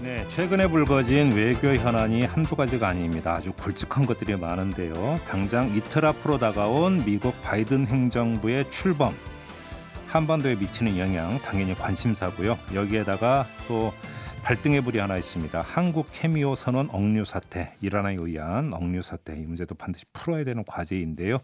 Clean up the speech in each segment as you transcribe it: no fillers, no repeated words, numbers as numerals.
네, 최근에 불거진 외교 현안이 한두 가지가 아닙니다. 아주 굵직한 것들이 많은데요. 당장 이틀 앞으로 다가온 미국 바이든 행정부의 출범, 한반도에 미치는 영향 당연히 관심사고요. 여기에다가 또 발등의 불이 하나 있습니다. 한국 케미오 선원 억류 사태, 이란에 의한 억류 사태, 이 문제도 반드시 풀어야 되는 과제인데요.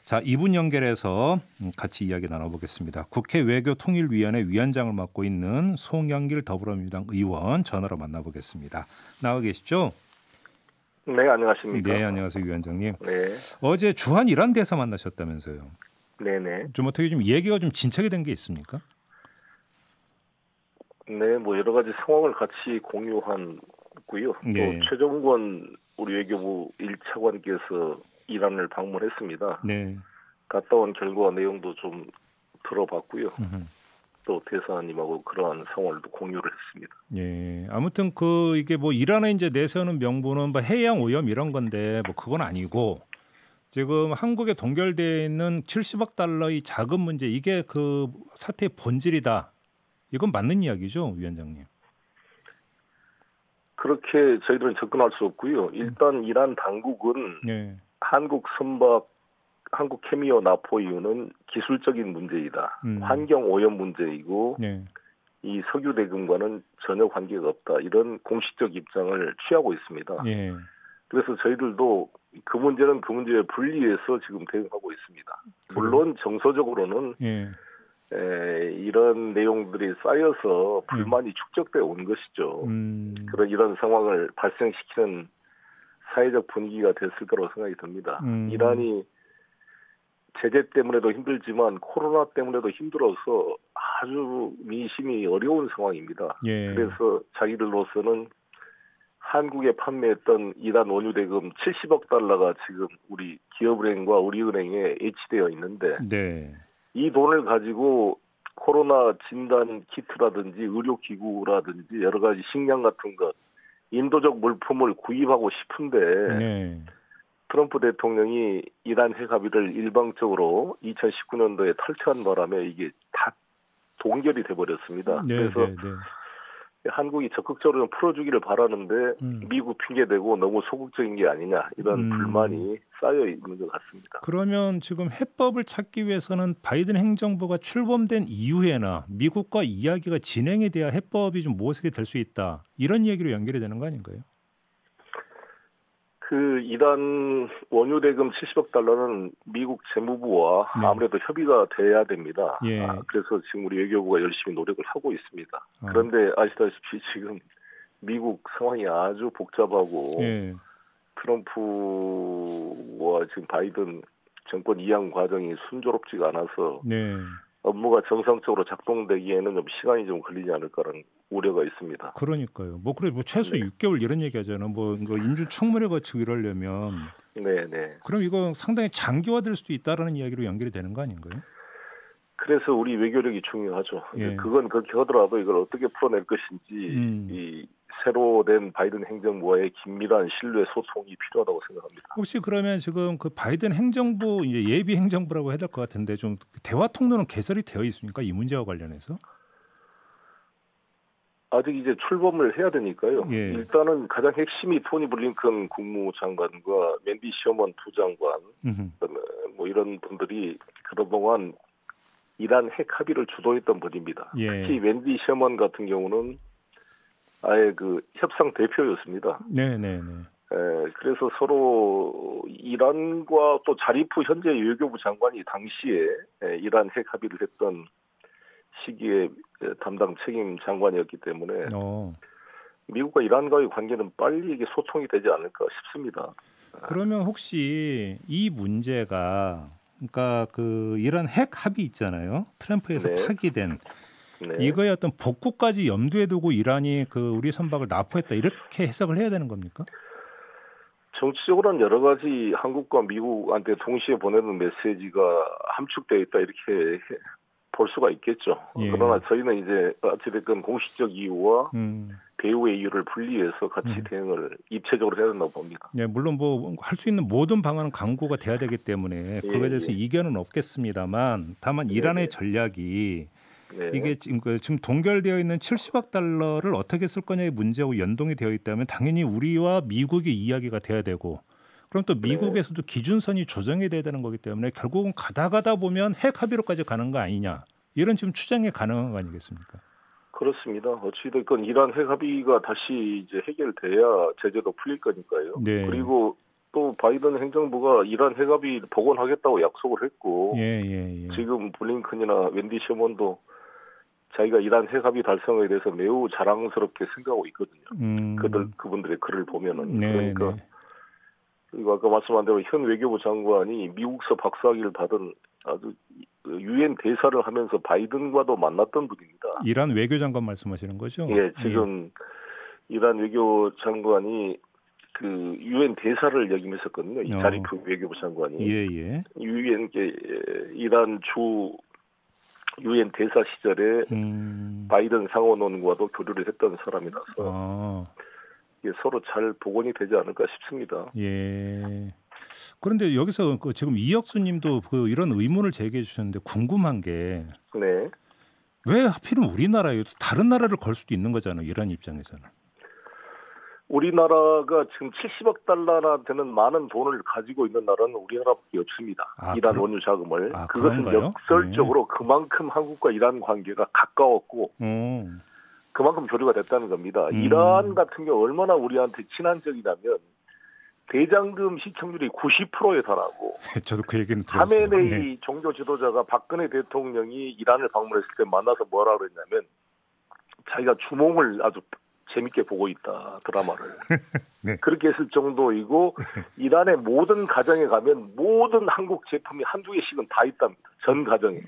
자, 이분 연결해서 같이 이야기 나눠보겠습니다. 국회 외교통일위원회 위원장을 맡고 있는 송영길 더불어민주당 의원 전화로 만나보겠습니다. 나와 계시죠? 네, 안녕하십니까. 네, 안녕하세요, 위원장님. 네. 어제 주한 이란 대사 만나셨다면서요? 네네. 좀 어떻게 좀 얘기가 좀 진척이 된 게 있습니까? 네, 뭐 여러 가지 상황을 같이 공유한고요. 네. 또 최종권 우리 외교부 1차관께서 이란을 방문했습니다. 네. 갔다 온 결과 내용도 좀 들어봤고요. 또 대사님하고 그러한 상황을 또 공유를 했습니다. 예. 아무튼 이게 뭐 이란에 이제 내세우는 명분은 뭐 해양 오염 이런 건데 뭐 그건 아니고 지금 한국에 동결되어 있는 70억 달러의 자금 문제, 이게 그 사태의 본질이다. 이건 맞는 이야기죠, 위원장님? 그렇게 저희들은 접근할 수 없고요. 일단 이란 당국은 네. 한국 선박, 한국 케미오 납포 이유는 기술적인 문제이다. 환경 오염 문제이고 네. 이 석유 대금과는 전혀 관계가 없다. 이런 공식적 입장을 취하고 있습니다. 예. 그래서 저희들도 그 문제는 그 문제에 분리해서 지금 대응하고 있습니다. 물론 정서적으로는 예. 이런 내용들이 쌓여서 불만이 축적되어 온 것이죠. 이런 상황을 발생시키는 사회적 분위기가 됐을 거라고 생각이 듭니다. 이란이 제재 때문에도 힘들지만 코로나 때문에도 힘들어서 아주 민심이 어려운 상황입니다. 예. 그래서 자기들로서는 한국에 판매했던 이란 원유 대금 70억 달러가 지금 우리 기업은행과 우리은행에 예치되어 있는데 네. 이 돈을 가지고 코로나 진단 키트라든지 의료기구라든지 여러 가지 식량 같은 것, 인도적 물품을 구입하고 싶은데 네. 트럼프 대통령이 이란 핵 합의를 일방적으로 2019년도에 탈퇴한 바람에 이게 다 동결이 돼버렸습니다. 네, 그래서 네, 네. 한국이 적극적으로 풀어주기를 바라는데 미국 핑계대고 너무 소극적인 게 아니냐 이런 불만이 쌓여 있는 것 같습니다. 그러면 지금 해법을 찾기 위해서는 바이든 행정부가 출범된 이후에나 미국과 이야기가 진행이 돼야 해법이 좀 모색이 될 수 있다. 이런 얘기로 연결이 되는 거 아닌가요? 그 이란 원유 대금 70억 달러는 미국 재무부와 네. 아무래도 협의가 돼야 됩니다. 예. 그래서 지금 우리 외교부가 열심히 노력을 하고 있습니다. 그런데 아시다시피 지금 미국 상황이 아주 복잡하고 예. 트럼프와 지금 바이든 정권 이양 과정이 순조롭지가 않아서 네. 업무가 정상적으로 작동되기에는 좀 시간이 좀 걸리지 않을까라는 우려가 있습니다. 그러니까요. 뭐 최소 6개월 이런 얘기하잖아요. 뭐 이거 인준 청문회 거치고 이러려면. 네. 그럼 이거 상당히 장기화될 수도 있다라는 이야기로 연결이 되는 거 아닌가요? 그래서 우리 외교력이 중요하죠. 예. 그건 그렇게 하더라도 이걸 어떻게 풀어낼 것인지 이 새로 된 바이든 행정부와의 긴밀한 신뢰 소통이 필요하다고 생각합니다. 혹시 그러면 지금 그 바이든 행정부 이제 예비 행정부라고 해야 될 것 같은데 좀 대화 통로는 개설이 되어 있습니까? 이 문제와 관련해서? 아직 이제 출범을 해야 되니까요. 예. 일단은 가장 핵심이 토니 블링컨 국무장관과 맨디 셔먼 부장관, 뭐 이런 분들이 그동안 이란 핵 합의를 주도했던 분입니다. 예. 특히 맨디 셔먼 같은 경우는 아예 그 협상 대표였습니다. 네네네. 그래서 서로 이란과 또 자리프 현재 외교부 장관이 당시에 이란 핵 합의를 했던 시기에 담당 책임 장관이었기 때문에 미국과 이란과의 관계는 빨리 이게 소통이 되지 않을까 싶습니다. 그러면 혹시 이 문제가 그러니까 그 이란 핵 합의 있잖아요. 트럼프에서 네. 파기된 네. 이거의 어떤 복구까지 염두에 두고 이란이 그 우리 선박을 납포했다 이렇게 해석을 해야 되는 겁니까? 정치적으로는 여러 가지 한국과 미국한테 동시에 보내는 메시지가 함축되어 있다 이렇게 볼 수가 있겠죠. 예. 그러나 저희는 이제 어찌됐건 공식적 이유와 배후의 이유를 분리해서 같이 대응을 입체적으로 해야 된다고 봅니다. 네, 물론 뭐 할 수 있는 모든 방안은 강구가 돼야 되기 때문에 그거에 대해서 이견은 없겠습니다만 다만 이란의 전략이 네. 이게 지금 동결되어 있는 70억 달러를 어떻게 쓸 거냐의 문제하고 연동이 되어 있다면 당연히 우리와 미국이 이야기가 돼야 되고 그럼 또 미국에서도 기준선이 조정이 돼야 되는 거기 때문에 결국은 가다 보면 핵 합의로까지 가는 거 아니냐 이런 지금 추정이 가능한 거 아니겠습니까? 그렇습니다. 어찌됐건 이란 핵 합의가 다시 이제 해결돼야 제재도 풀릴 거니까요. 네. 그리고 또 바이든 행정부가 이란 핵 합의 복원하겠다고 약속을 했고 예. 지금 블링컨이나 wen디 셔먼도 자기가 이란 핵 합의 달성에 대해서 매우 자랑스럽게 생각하고 있거든요. 그분들의 글을 보면은 그러니까 그리고 아까 말씀한 대로 현 외교부 장관이 미국서 박사학위를 받은 아주 유엔 대사를 하면서 바이든과도 만났던 분입니다. 이란 외교장관 말씀하시는 거죠? 예, 지금 이란 외교장관이 그 유엔 대사를 역임했었거든요. 이 자리프 외교부 장관이. 예. 이란 주 유엔 대사 시절에 바이든 상원원과도 교류를 했던 사람이라서 서로 잘 복원이 되지 않을까 싶습니다. 예. 그런데 여기서 지금 이혁수님도 이런 의문을 제기해 주셨는데 궁금한 게 네. 왜 하필은 우리나라에 다른 나라를 걸 수도 있는 거잖아요. 이란 입장에서는. 우리나라가 지금 70억 달러나 되는 많은 돈을 가지고 있는 나라는 우리나라밖에 없습니다. 이란 원유 자금을. 그것은 그런가요? 역설적으로 그만큼 한국과 이란 관계가 가까웠고 그만큼 교류가 됐다는 겁니다. 이란 같은 경우 얼마나 우리한테 친한적이냐면 대장금 시청률이 90%에 달하고 저도 그 얘기는 들었어요. 하메네이 종교 지도자가 박근혜 대통령이 이란을 방문했을 때 만나서 뭐라 그랬냐면 자기가 주몽을 아주 재밌게 보고 있다, 드라마를. 네. 그렇게 했을 정도이고 이란의 모든 가정에 가면 모든 한국 제품이 한두 개씩은 다 있답니다. 전 가정에.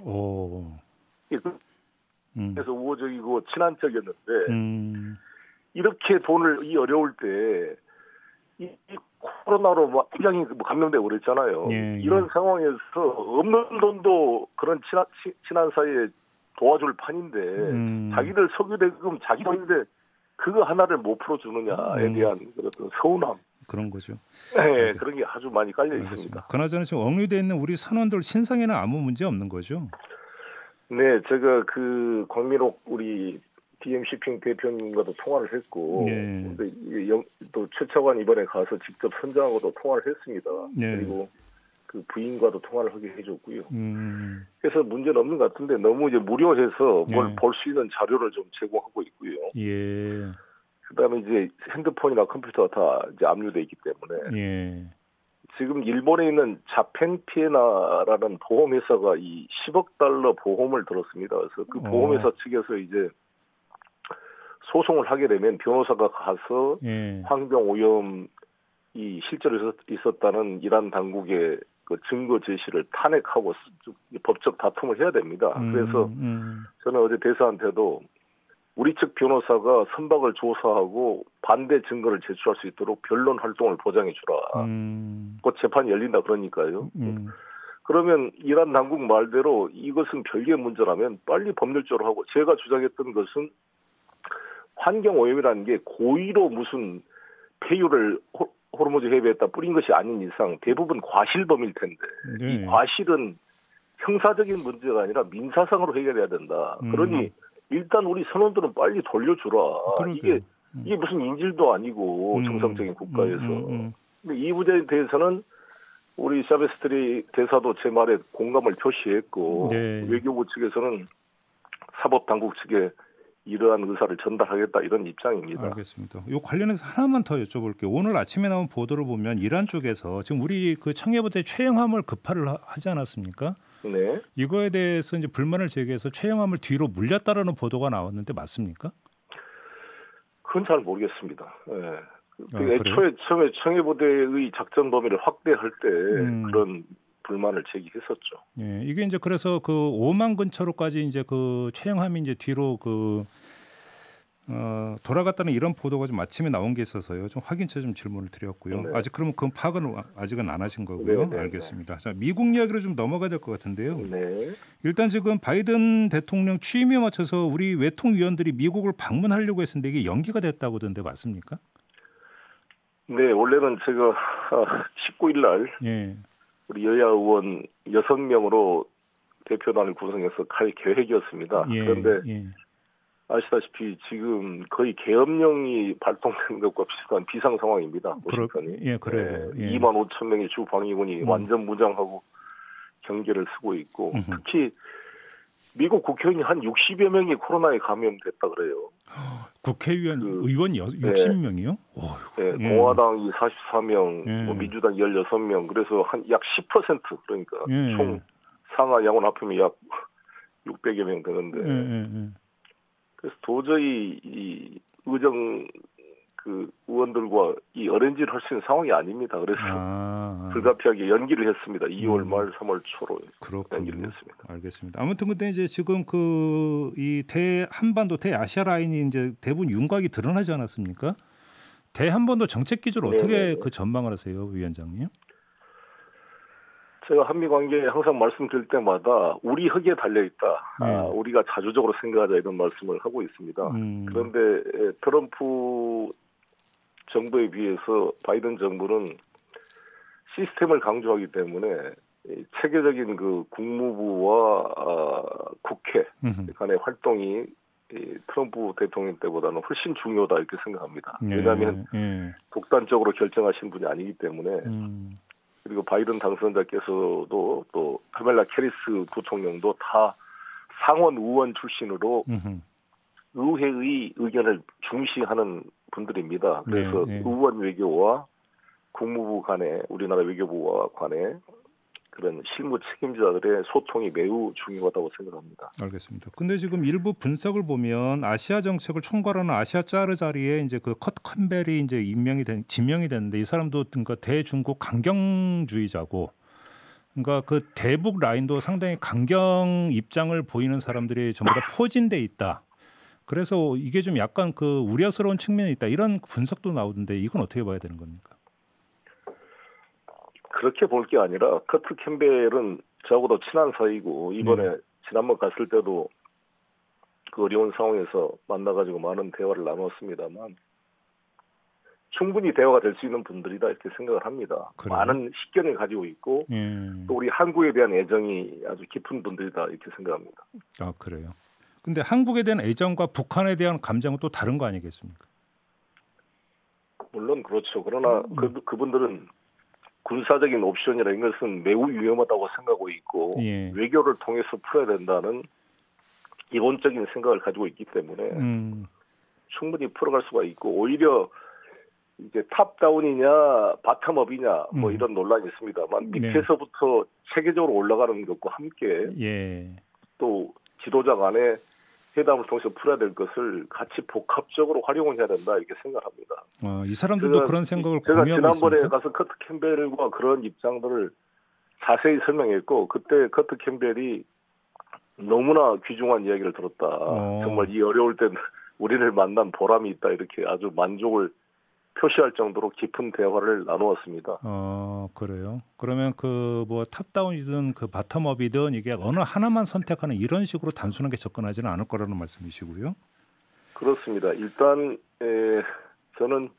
그래서 우호적이고 친한척이었는데 이렇게 돈을 이 어려울 때 이 코로나로 막 굉장히 감염되고 그랬잖아요. 이런 상황에서 없는 돈도 그런 친한 사이에 도와줄 판인데 자기들 석유대금 자기 돈인데 그거 하나를 못 풀어주느냐에 대한 그런 서운함. 그런 거죠. 네, 그런 게 아주 많이 깔려 있습니다. 그나저나 지금 억류되어 있는 우리 선원들 신상에는 아무 문제 없는 거죠? 네, 제가 그 광민옥 우리 DMC핑 대표님과도 통화를 했고, 근데 또 최 차관 이번에 가서 직접 선장하고도 통화를 했습니다. 그리고 그 부인과도 통화를 하게 해줬고요. 그래서 문제는 없는 것 같은데 너무 이제 무료해서 뭘 볼 수 있는 자료를 좀 제공하고 있고요. 그다음에 이제 핸드폰이나 컴퓨터가 다 이제 압류돼 있기 때문에 지금 일본에 있는 자펜피에나라는 보험회사가 이 10억 달러 보험을 들었습니다. 그래서 그 보험회사 측에서 이제 소송을 하게 되면 변호사가 가서 환경 오염이 실제로 있었다는 이란 당국의 그 증거 제시를 탄핵하고 법적 다툼을 해야 됩니다. 그래서 저는 어제 대사한테도 우리 측 변호사가 선박을 조사하고 반대 증거를 제출할 수 있도록 변론 활동을 보장해 주라. 곧 재판이 열린다 그러니까요. 그러면 이란 당국 말대로 이것은 별개의 문제라면 빨리 법률적으로 하고 제가 주장했던 것은 환경오염이라는 게 고의로 무슨 폐유를 호르무즈 해변에다 뿌린 것이 아닌 이상 대부분 과실범일 텐데 이 과실은 형사적인 문제가 아니라 민사상으로 해결해야 된다. 그러니 일단 우리 선원들은 빨리 돌려주라. 이게 무슨 인질도 아니고 정상적인 국가에서. 근데 이 문제에 대해서는 우리 샤베스트리 대사도 제 말에 공감을 표시했고 외교부 측에서는 사법당국 측에 이러한 의사를 전달하겠다 이런 입장입니다. 알겠습니다. 이 관련해서 하나만 더 여쭤볼게요. 오늘 아침에 나온 보도를 보면 이란 쪽에서 지금 우리 그 청해부대 최영함을 급파를 하지 않았습니까? 네. 이거에 대해서 이제 불만을 제기해서 최영함을 뒤로 물렸다라는 보도가 나왔는데 맞습니까? 그건 잘 모르겠습니다. 애초에 처음에 청해부대의 작전 범위를 확대할 때 그런 불만을 제기했었죠. 이게 이제 그래서 그 오만 근처로까지 이제 그 최영함이 이제 뒤로 돌아갔다는 이런 보도가 좀 아침에 나온 게 있어서요. 좀 확인차 좀 질문을 드렸고요. 아직 그러면 그 파악은 아직은 안 하신 거고요. 알겠습니다. 자, 미국 이야기로 좀 넘어가야 될 것 같은데요. 일단 지금 바이든 대통령 취임에 맞춰서 우리 외통위원들이 미국을 방문하려고 했는데 이게 연기가 됐다고 하던데 맞습니까? 네, 원래는 제가 19일 날 우리 여야 의원 6명으로 대표단을 구성해서 갈 계획이었습니다. 예, 그런데 예. 아시다시피 지금 거의 계엄령이 발동된 것과 비슷한 비상 상황입니다. 워싱턴이. 예, 그래요. 예. 2만 5천 명의 주 방위군이 완전 무장하고 경계를 쓰고 있고 특히 미국 국회의원이 한 60여 명이 코로나에 감염됐다 그래요. 국회의원 의원이 60명이요? 네, 공화당이 44명, 뭐 민주당 16명, 그래서 한 약 10% 그러니까 총 상하 양원 합하면 약 600여 명 되는데 그래서 도저히 이 의정 그 의원들과 이 어레인지를 할 수 있는 상황이 아닙니다. 그래서 불가피하게 연기를 했습니다. 2월 말 3월 초로 연기를 했습니다. 알겠습니다. 아무튼 근데 이제 지금 그 이 대한반도 대아시아 라인이 이제 대부분 윤곽이 드러나지 않았습니까? 대한반도 정책 기조를 어떻게 그 전망을 하세요, 위원장님? 제가 한미 관계에 항상 말씀드릴 때마다 우리 흙에 달려있다. 우리가 자주적으로 생각하자 이런 말씀을 하고 있습니다. 그런데 트럼프 정부에 비해서 바이든 정부는 시스템을 강조하기 때문에 체계적인 그 국무부와 국회 간의 활동이 트럼프 대통령 때보다는 훨씬 중요하다 이렇게 생각합니다. 왜냐하면 독단적으로 결정하신 분이 아니기 때문에 그리고 바이든 당선자께서도 또 카멜라 캐리스 부총령도 다 상원 의원 출신으로 의회의 의견을 중시하는 분들입니다. 그래서 의원 외교와 국무부 간의 우리나라 외교부와 간의 그런 실무 책임자들의 소통이 매우 중요하다고 생각합니다. 알겠습니다. 근데 지금 일부 분석을 보면 아시아 정책을 총괄하는 아시아 짜르 자리에 이제 그 컷 캠벨이 이제 지명이 됐는데 이 사람도 그러니까 대중국 강경주의자고, 그러니까 그 대북 라인도 상당히 강경 입장을 보이는 사람들이 전부 다 포진돼 있다. 그래서 이게 좀 약간 그 우려스러운 측면이 있다. 이런 분석도 나오던데 이건 어떻게 봐야 되는 겁니까? 그렇게 볼 게 아니라 커트 캠벨은 저하고도 친한 사이고 이번에 지난번 갔을 때도 그 어려운 상황에서 만나가지고 많은 대화를 나눴습니다만 충분히 대화가 될 수 있는 분들이다 이렇게 생각을 합니다. 그래요? 많은 식견을 가지고 있고 또 우리 한국에 대한 애정이 아주 깊은 분들이다 이렇게 생각합니다. 아, 그래요? 근데 한국에 대한 애정과 북한에 대한 감정은 또 다른 거 아니겠습니까? 물론 그렇죠. 그러나 그분들은 군사적인 옵션이라는 것은 매우 위험하다고 생각하고 있고 외교를 통해서 풀어야 된다는 기본적인 생각을 가지고 있기 때문에 충분히 풀어갈 수가 있고 오히려 이제 탑다운이냐 바텀업이냐 뭐 이런 논란이 있습니다만 밑에서부터 체계적으로 올라가는 것과 함께 또 지도자 간에 회담을 통해서 풀어야 될 것을 같이 복합적으로 활용을 해야 된다 이렇게 생각합니다. 이 사람들도 그런 생각을 공유하고 있습니까? 제가 지난번에 가서 커트 캠벨과 그런 입장들을 자세히 설명했고 그때 커트 캠벨이 너무나 귀중한 이야기를 들었다. 정말 이 어려울 때 우리를 만난 보람이 있다 이렇게 아주 만족을 표시할 정도로 깊은 대화를 나누었습니다. 그래요? 그러면 그 뭐 탑다운이든 그 바텀업이든 이게 어느 하나만 선택하는 이런 식으로 단순하게 접근하지는 않을 거라는 말씀이시고요? 그렇습니다. 일단 저는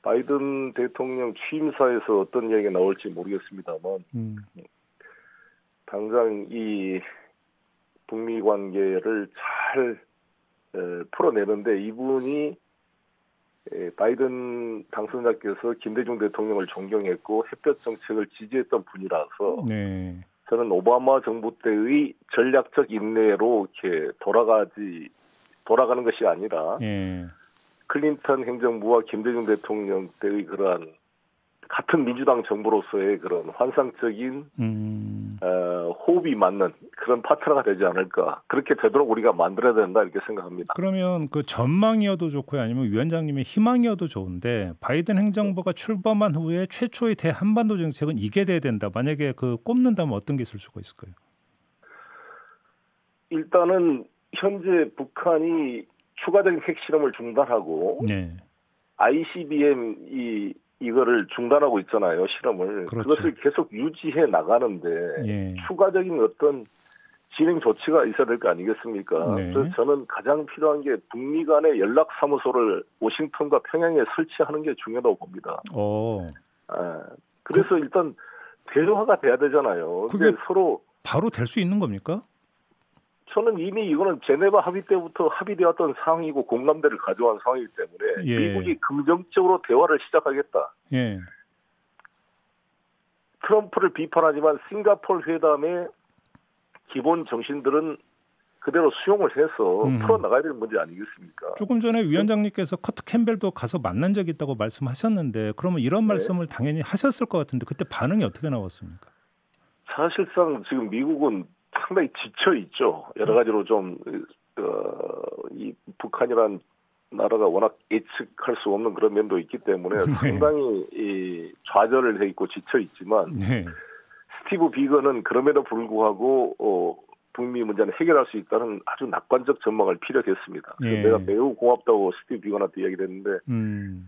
바이든 대통령 취임사에서 어떤 이야기가 나올지 모르겠습니다만 당장 이 북미 관계를 잘 풀어내는데 이분이 바이든 당선자께서 김대중 대통령을 존경했고 햇볕 정책을 지지했던 분이라서 저는 오바마 정부 때의 전략적 인내로 이렇게 돌아가는 것이 아니라 클린턴 행정부와 김대중 대통령 때의 그러한 같은 민주당 정부로서의 그런 환상적인 호흡이 맞는 그런 파트너가 되지 않을까. 그렇게 되도록 우리가 만들어야 된다 이렇게 생각합니다. 그러면 그 전망이어도 좋고요. 아니면 위원장님의 희망이어도 좋은데 바이든 행정부가 출범한 후에 최초의 대한반도 정책은 이게 돼야 된다. 만약에 그 꼽는다면 어떤 게 있을 수가 있을까요? 일단은 현재 북한이 추가적인 핵실험을 중단하고 ICBM 이거를 중단하고 있잖아요. 실험을. 그렇죠. 그것을 계속 유지해 나가는데 추가적인 어떤 진행 조치가 있어야 될 거 아니겠습니까? 그래서 저는 가장 필요한 게 북미 간의 연락사무소를 워싱턴과 평양에 설치하는 게 중요하다고 봅니다. 그래서 일단 대화가 돼야 되잖아요. 근데 서로 바로 될 수 있는 겁니까? 저는 이미 이거는 제네바 합의 때부터 합의되었던 상황이고 공감대를 가져온 상황이기 때문에 예. 미국이 긍정적으로 대화를 시작하겠다. 예. 트럼프를 비판하지만 싱가포르 회담의 기본 정신들은 그대로 수용을 해서 풀어나가야 되는 문제 아니겠습니까? 조금 전에 위원장님께서 커트 캠벨도 가서 만난 적이 있다고 말씀하셨는데 그러면 이런 말씀을 당연히 하셨을 것 같은데 그때 반응이 어떻게 나왔습니까? 사실상 지금 미국은 상당히 지쳐 있죠. 여러 가지로 좀 이 북한이란 나라가 워낙 예측할 수 없는 그런 면도 있기 때문에 상당히 좌절을 해 있고 지쳐 있지만 네. 스티브 비건은 그럼에도 불구하고 북미 문제는 해결할 수 있다는 아주 낙관적 전망을 피력했습니다. 예. 내가 매우 고맙다고 스티브 비건한테 이야기를 했는데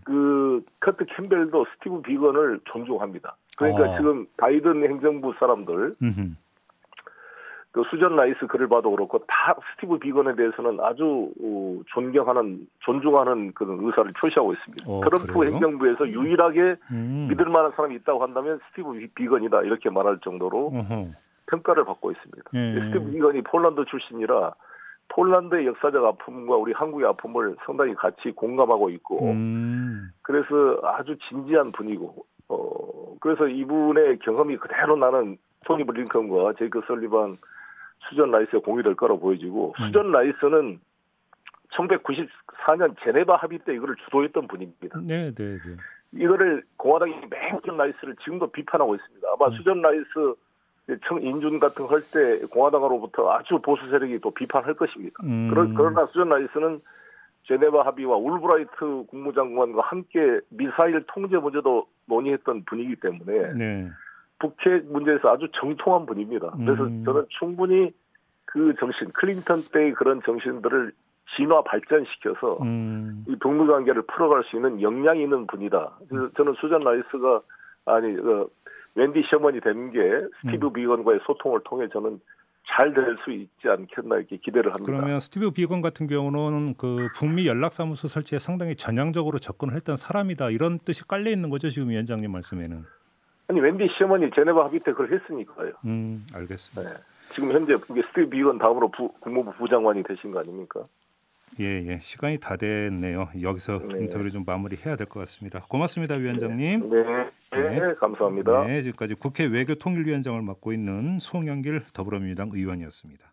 그 커트 캠벨도 스티브 비건을 존중합니다. 그러니까 지금 바이든 행정부 사람들 그 수전 라이스 글을 봐도 그렇고 다 스티브 비건에 대해서는 아주 존중하는 그런 의사를 표시하고 있습니다. 트럼프 그래요? 행정부에서 유일하게 믿을 만한 사람이 있다고 한다면 스티브 비건이다 이렇게 말할 정도로 평가를 받고 있습니다. 스티브 비건이 폴란드 출신이라 폴란드의 역사적 아픔과 우리 한국의 아픔을 상당히 같이 공감하고 있고 그래서 아주 진지한 분이고 그래서 이분의 경험이 그대로 나는 토니 블링컨과 제이크 설리반 수전 라이스에 공유될 거라고 보여지고 수전 라이스는 1994년 제네바 합의 때 이거를 주도했던 분입니다. 네. 이거를 공화당이 매우 수전 라이스를 지금도 비판하고 있습니다. 아마 수전 라이스 인준 같은 거 할 때 공화당으로부터 아주 보수 세력이 또 비판할 것입니다. 그러나 수전 라이스는 제네바 합의와 울브라이트 국무장관과 함께 미사일 통제 문제도 논의했던 분이기 때문에 네. 북핵 문제에서 아주 정통한 분입니다. 그래서 저는 충분히 그 정신, 클린턴 때의 그런 정신들을 진화 발전시켜서 이 북미 관계를 풀어갈 수 있는 역량이 있는 분이다. 그래서 저는 수잔 라이스가 웬디 셔먼이 되는 게 스티브 비건과의 소통을 통해 저는 잘 될 수 있지 않겠나 이렇게 기대를 합니다. 그러면 스티브 비건 같은 경우는 그 북미 연락사무소 설치에 상당히 전향적으로 접근을 했던 사람이다 이런 뜻이 깔려 있는 거죠 지금 위원장님 말씀에는. 아니 웬디 셔먼이 제네바 합의 때 그걸 했으니까요. 알겠습니다. 네. 지금 현재 스티브 비건 다음으로 국무부 부장관이 되신 거 아닙니까? 예. 시간이 다 됐네요. 여기서 인터뷰를 좀 마무리해야 될 것 같습니다. 고맙습니다, 위원장님. 네, 감사합니다. 네, 지금까지 국회 외교통일위원장을 맡고 있는 송영길 더불어민주당 의원이었습니다.